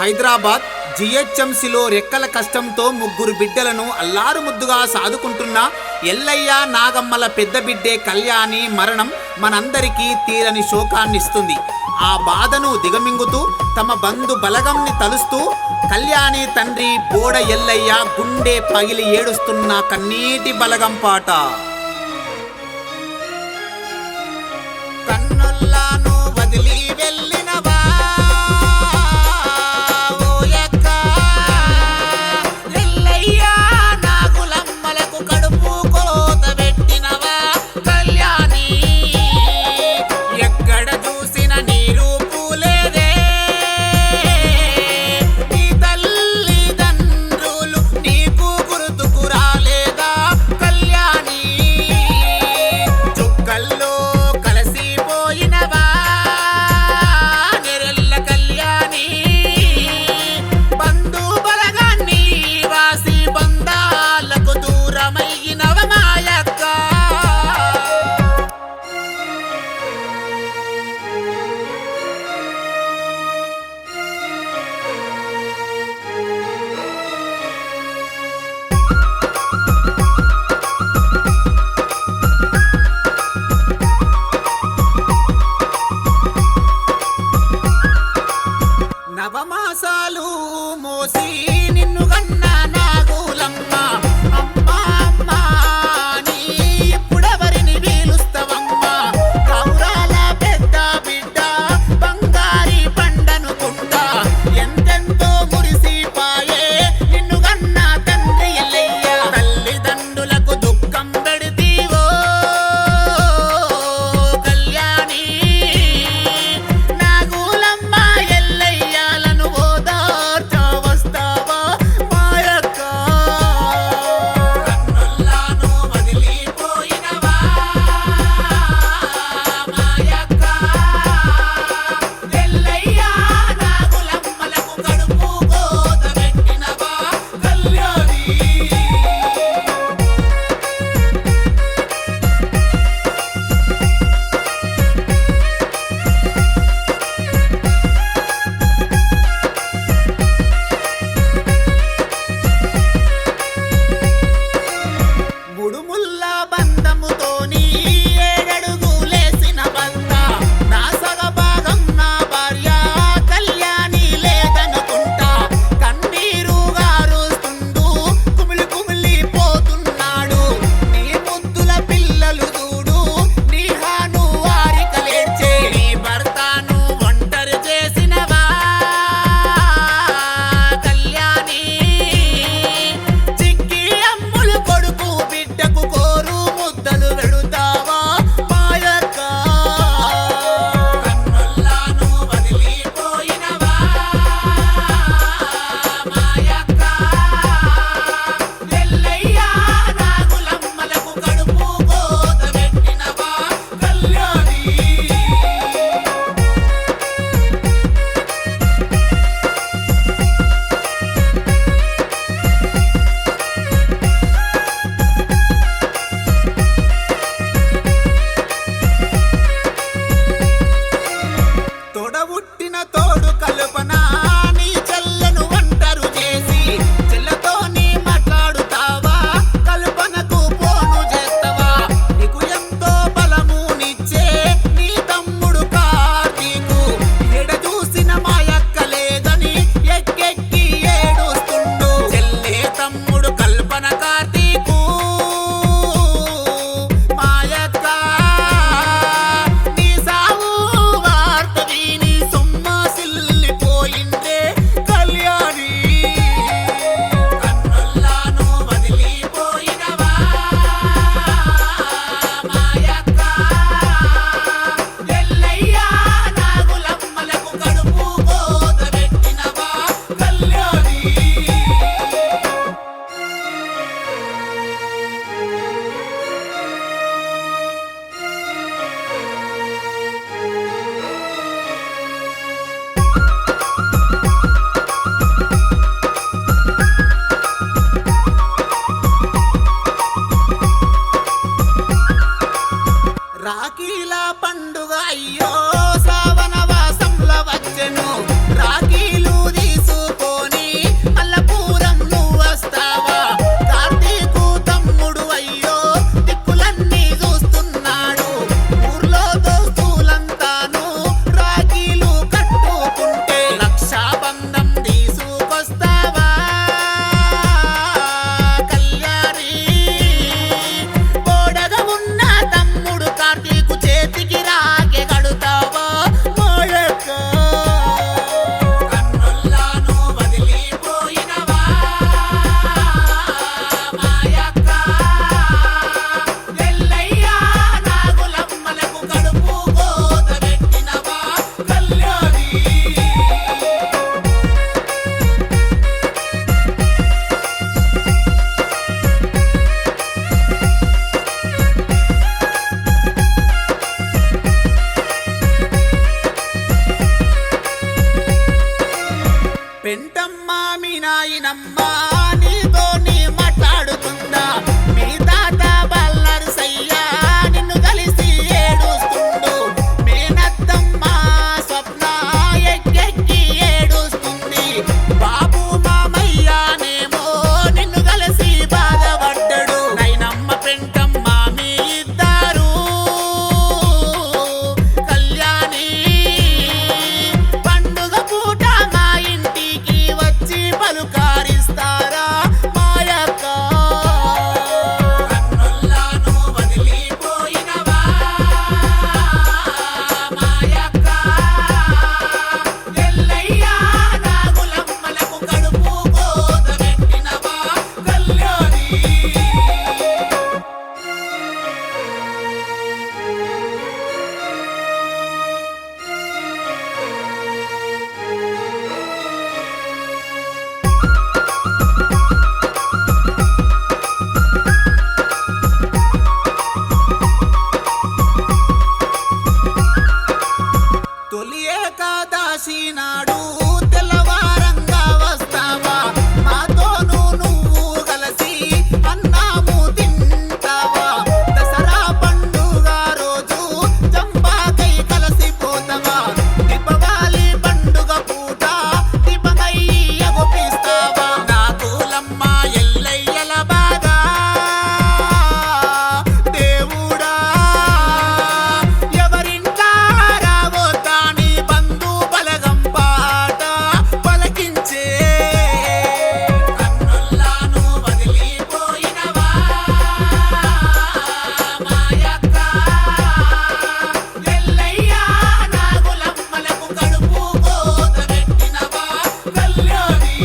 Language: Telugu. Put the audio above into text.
హైదరాబాద్ జిహెచ్ఎంసిలో రెక్కల కష్టంతో ముగ్గురు బిడ్డలను అల్లారు ముద్దుగా సాదుకుంటున్న ఎల్లయ్య నాగమ్మల పెద్ద బిడ్డే కళ్యాణి మరణం మనందరికీ తీరని శోకాన్నిస్తుంది. ఆ బాధను దిగమింగుతూ తమ బంధు బలగంని తలుస్తూ కళ్యాణి తండ్రి బోడ ఎల్లయ్య గుండె పగిలి ఏడుస్తున్న కన్నీటి బలగం పాట. కన్నుల్లాను వదిలి వెళ్ళినవా నవమాసాలు మోసి నిన్ను గన్నా నాగులమ్మ అమ్మ అమ్మ నీ ఇప్పుడెవరిని వీలుస్తవమ్మ కౌరాల పెద్ద బిడ్డ బంగారి పండనుకుంటా ఎంతెంతో మురిసిపాయే నిన్ను గన్నా తండ్రి ఎల్లయ్య తల్లిదండ్రులకు దుఃఖం పెడితీవో కళ్యాణి నాగులమ్మ పెంటమ్మ మీ నాయనమ్మ నీతో నీ మాట్లాడుతుందా మీ తాత బల్లరుసయ్య నిన్ను కలిసి ఏడుస్తుండు మేనత్తమ్మ స్వప్న ఎక్కెక్కి ఏడుస్తుంది బాబు మామయ్యనేమో నిన్ను కలిసి బాధపడ్డాడు నైనమ్మ పెంటమ్మ మీ ఇద్దరు కళ్యాణి పండుగ పూట మా ఇంటికి వచ్చి పలుకారిస్తారా మాయక్క కన్నుల్లాను వదిలిపోయినవా మాయక్క ఎల్లయ్య నాగులమ్మలకు కడుపు కోత పెట్టినవా కళ్యాణి తొలి ఏకాదశి నాడు తెల్లవారంగా వస్తావా మాతోను నువ్వు కలిసి అన్నాము తింటావా దసరా పండుగ రోజు చంపాకై కలిసిపోతావా దీపావళి పండుగ పూట దీపమై ఎగుపిస్తావా నాగులమ్మ ఎల్లయ్యల బాగా దేవుడా ఎవరింటా రావోతాని బంధు బలగం పాట పలకించే కన్నుల్లాను వదిలిపోయినవా మాయక్క ఎల్లయ్య నాగులమ్మలకు కడుపు కోత పెట్టినవా కళ్యాణి